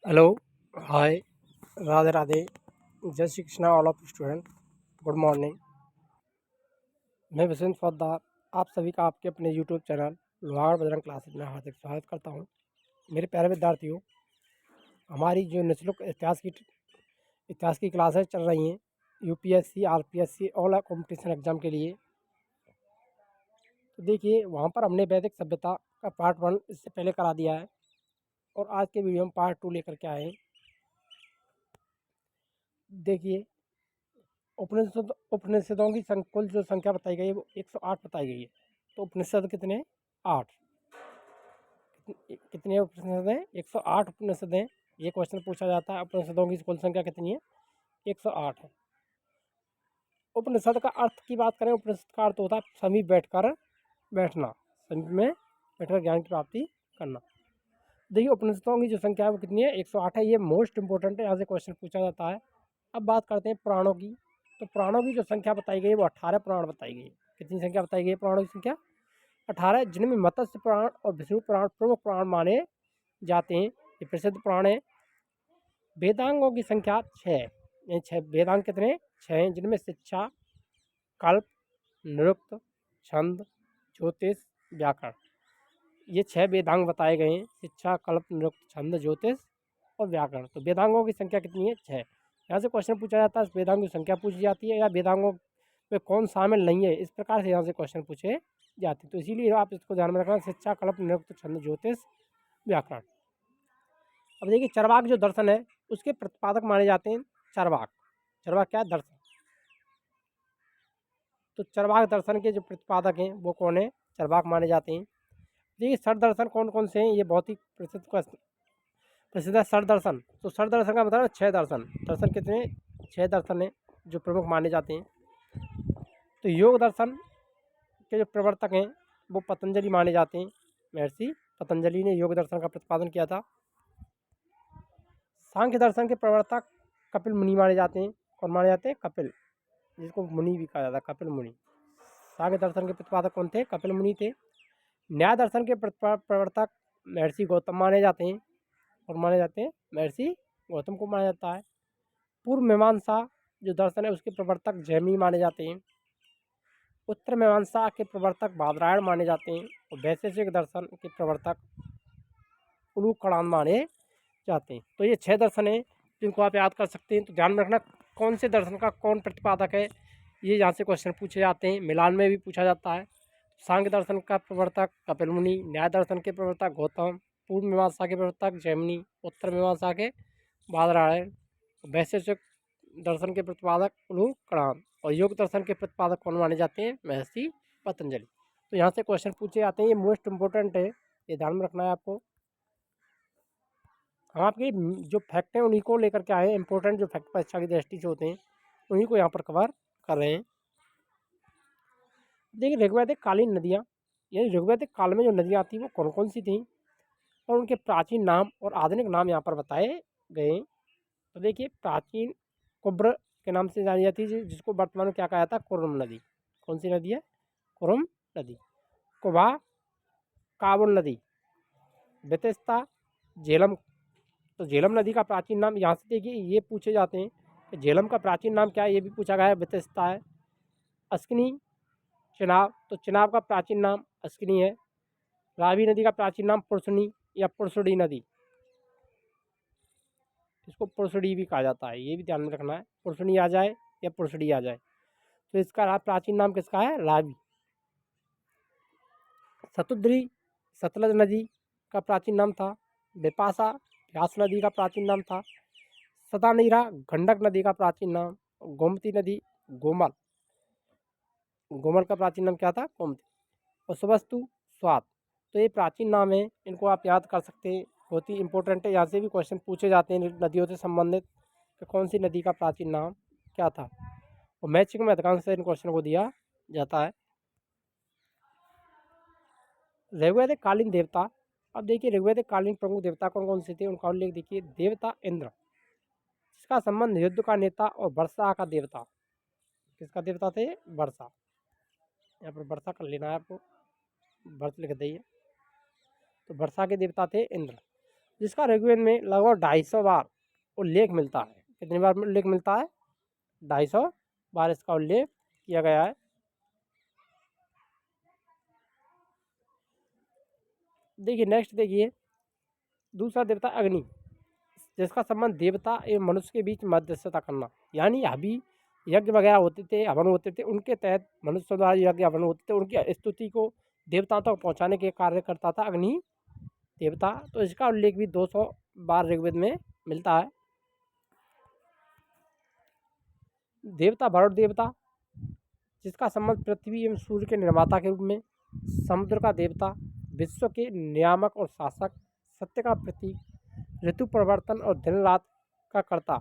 Hello, हाय, राधे राधे, जय Shri Krishna all of student, good morning. मैं वसंत पोद्दार आप सभी का आपके अपने यूट्यूब चैनल लोहार बजरंग क्लासेस में हार्दिक स्वागत करता हूं। मेरे प्यारे विद्यार्थियों, हमारी जो निःशुल्क इतिहास की क्लासेस चल रही हैं UPSC, RPSC all competition exam के लिए। तो देखिए, वहां पर हमने वैदिक सभ्यता का पार्ट 1 इससे पहले करा दिया है और आज के वीडियो में पार्ट 2 लेकर के आए हैं। देखिए, उपनिषदों की कुल जो संख्या बताई गई है वो 108 बताई गई है। तो उपनिषद कितने हैं? 8। कितने उपनिषद हैं? 108 उपनिषद हैं। ये क्वेश्चन पूछा जाता है, उपनिषदों की कुल संख्या कितनी है? 108 है। उपनिषद का अर्थ की बात करें, उपनिषद का अर्थ होता है समीप बैठकर बैठना, समीप में बैठकर ज्ञान की प्राप्ति करना। देखिए, उपनिषदों की जो संख्या है वो कितनी है? 108 है। ये मोस्ट इंपॉर्टेंट है, यहाँ से क्वेश्चन पूछा जाता है। अब बात करते हैं पुराणों की। तो पुराणों की जो संख्या बताई गई है वो 18 पुराण बताई गई है। कितनी संख्या बताई गई है पुराणों की संख्या? 18, जिनमें मत्स्य पुराण और विष्णु पुराण प्रमुख पुराण माने जाते हैं। ये प्रसिद्ध पुराण है। वेदांगों की संख्या 6 है। ये 6 वेदांग कितने? 6 हैं, जिनमें शिक्षा, कल्प, निरुक्त, छंद, ज्योतिष, व्याकरण, ये 6 वेदांग बताए गए हैं। शिक्षा, कल्प, निरुक्त, छंद, ज्योतिष और व्याकरण। तो वेदांगों की संख्या कितनी है? 6। यहाँ से क्वेश्चन पूछा जाता है, वेदांगों की संख्या पूछी जाती है या वेदांगों में कौन शामिल नहीं है, इस प्रकार से यहाँ से क्वेश्चन पूछे जाते हैं। तो इसीलिए आप इसको ध्यान में रखना, शिक्षा, कल्प, निरुक्त, छंद, ज्योतिष, व्याकरण। अब देखिए, चरवाक जो दर्शन है उसके प्रतिपादक माने जाते हैं चरवाक। चरवाक क्या है? दर्शन। तो चरवाक दर्शन के जो प्रतिपादक हैं वो कौन है? चरवाक माने जाते हैं। देखिए, षड दर्शन कौन कौन से हैं? ये बहुत ही प्रसिद्ध है षड दर्शन। तो षड दर्शन का मतलब 6 दर्शन। दर्शन कितने? 6 दर्शन है जो प्रमुख माने जाते हैं। तो योग दर्शन के जो प्रवर्तक हैं वो पतंजलि माने जाते हैं। महर्षि पतंजलि ने योग दर्शन का प्रतिपादन किया था। सांख्य दर्शन के प्रवर्तक कपिल मुनि माने जाते हैं। कौन माने जाते हैं? कपिल, जिसको मुनि भी कहा जाता है, कपिल मुनि। सांख्य दर्शन के प्रतिपादक कौन थे? कपिल मुनि थे। न्याय दर्शन के प्रवर्तक महर्षि गौतम माने जाते हैं। और माने जाते हैं महर्षि गौतम को माना जाता है। पूर्व मीमांसा जो दर्शन है उसके प्रवर्तक जैमिनी माने जाते हैं। उत्तर मीमांसा के प्रवर्तक बादरायण माने जाते हैं। और वैशेषिक दर्शन के प्रवर्तक उलूकलान माने जाते हैं। तो ये 6 दर्शन हैं जिनको आप याद कर सकते हैं। तो ध्यान में रखना कौन से दर्शन का कौन प्रतिपादक है, ये यहाँ से क्वेश्चन पूछे जाते हैं। मिलान में भी पूछा जाता है। सांख्य दर्शन का प्रवर्तक कपिल मुनि, न्याय दर्शन के प्रवर्तक गौतम, पूर्व मीमांसा के प्रवर्तक जैमिनी, उत्तर मीमांसा के बादरायण, वैशेषिक दर्शन के प्रतिपादक उलूकलान और योग दर्शन के प्रतिपादक कौन माने जाते हैं? महर्षि पतंजलि। तो यहाँ से क्वेश्चन पूछे जाते हैं, ये मोस्ट इंपॉर्टेंट है, ये ध्यान में रखना है आपको। हम आपके जो फैक्ट हैं उन्हीं को लेकर के आए हैं। इंपॉर्टेंट जो फैक्ट परीक्षा की दृष्टि से होते हैं उन्हीं को यहाँ पर कवर कर रहे हैं। देखिए, ऋग्वैदिक कालीन नदियाँ, यानी ऋग्वैदिक काल में जो नदियाँ थी वो कौन कौन सी थी और उनके प्राचीन नाम और आधुनिक नाम यहाँ पर बताए गए हैं। तो देखिए, प्राचीन कुब्र के नाम से जानी जाती है, जिसको वर्तमान में क्या कहा जाता है? कुर्म नदी। कौन सी नदी है? कुर्म नदी। कुबा, काबुल नदी, बेतेस्ता, झेलम। तो झेलम नदी का प्राचीन नाम यहाँ से देखिए ये पूछे जाते हैं कि झेलम का प्राचीन नाम क्या है, ये भी पूछा गया है। बेतेस्ता है। अस्किनी, चिनाब, तो चिनाब का प्राचीन नाम अस्किनी है। रावी नदी का प्राचीन नाम पुरसनी या पुरसुडी नदी, इसको पुरसुडी भी कहा जाता है, ये भी ध्यान में रखना है। पुरसुनी आ जाए या पुरसुडी आ जाए, तो इसका प्राचीन नाम किसका है? रावी। सतुद्री, सतलज नदी का प्राचीन नाम था। बिपाशा, व्यास नदी का प्राचीन नाम था। सदानीरा, गंडक नदी का प्राचीन नाम। गोमती नदी, गोमल, गोमल का प्राचीन नाम क्या था? गोमती। और सुबस्तु, स्वात। तो ये प्राचीन नाम है, इनको आप याद कर सकते हैं, बहुत ही इंपॉर्टेंट है। यहाँ से भी क्वेश्चन पूछे जाते हैं नदियों से संबंधित कि कौन सी नदी का प्राचीन नाम क्या था, और मैचिंग में अधिकांश से इन क्वेश्चन को दिया जाता है। ऋग्वैदिक कालीन देवता। अब देखिए, ऋग्वैदिक कालीन प्रमुख देवता कौन कौन से थे उनका उल्लेख देखिए। देवता इंद्र, जिसका संबंध युद्ध का नेता और वर्षा का देवता। किसका देवता थे? वर्षा। यहाँ पर वर्षा कर लेना है आपको, वर्ष लिख दिए। तो वर्षा के देवता थे इंद्र। जिसका ऋग्वेद में लगभग 250 बार उल्लेख मिलता है। कितनी बार उल्लेख मिलता है? 250 बार इसका उल्लेख किया गया है। देखिए नेक्स्ट देखिए, दूसरा देवता अग्नि, जिसका संबंध देवता एवं मनुष्य के बीच मध्यस्थता करना, यानी अभी यज्ञ वगैरह होते थे, हवन होते थे, उनके तहत मनुष्य द्वारा यज्ञ हवन होते थे, उनकी स्तुति को देवताओं तक पहुँचाने के कार्य करता था अग्नि देवता। तो इसका उल्लेख भी 200 बार ऋग्वेद में मिलता है। देवता वरुण देवता, जिसका संबंध पृथ्वी एवं सूर्य के निर्माता के रूप में, समुद्र का देवता, विश्व के नियामक और शासक, सत्य का प्रतीक, ऋतु परिवर्तन और दिन रात का कर्ता,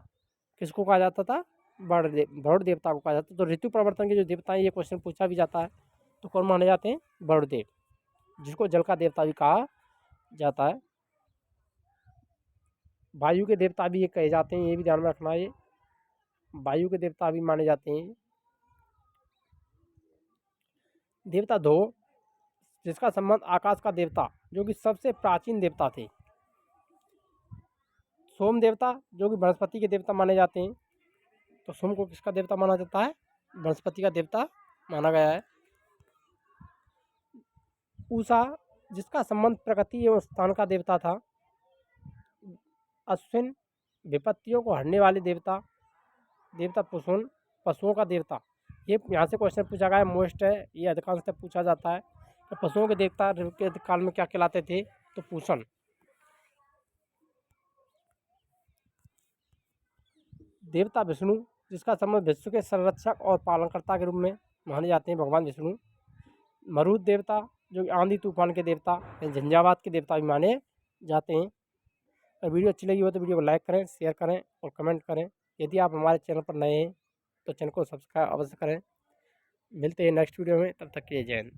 किसको कहा जाता था? वरुण देवता को कहा जाता है। तो ऋतु परिवर्तन के जो देवता हैं, ये क्वेश्चन पूछा भी जाता है, तो कौन माने जाते हैं? वरुण देव, जिसको जल का देवता भी कहा जाता है। वायु के देवता भी ये कहे जाते हैं, ये भी ध्यान में रखना, ये वायु के देवता भी माने जाते हैं। देवता दो, जिसका संबंध आकाश का देवता, जो कि सबसे प्राचीन देवता थे। सोम देवता, जो कि बृहस्पति के देवता माने जाते हैं। तो सोम को किसका देवता माना जाता है? बृहस्पति का देवता माना गया है। उषा, जिसका संबंध प्रकृति एवं स्थान का देवता था। अश्विन, विपत्तियों को हरने वाले देवता, देवता पुष्ण, पशुओं का देवता। ये यहाँ से क्वेश्चन पूछा गया है, मोस्ट है, ये अधिकांशतः पूछा जाता है कि पशुओं के देवता ऋग्वेद काल में क्या कहलाते थे? तो पूषण। देवता विष्णु, जिसका संबंध विश्व के संरक्षक और पालनकर्ता के रूप में माने जाते हैं भगवान विष्णु। मरुत देवता, जो आंधी तूफान के देवता, झंझावात के देवता भी माने जाते हैं। अगर वीडियो अच्छी लगी हो तो वीडियो को लाइक करें, शेयर करें और कमेंट करें। यदि आप हमारे चैनल पर नए हैं तो चैनल को सब्सक्राइब अवश्य करें। मिलते हैं नेक्स्ट वीडियो में, तब तक के लिए जय हिंद।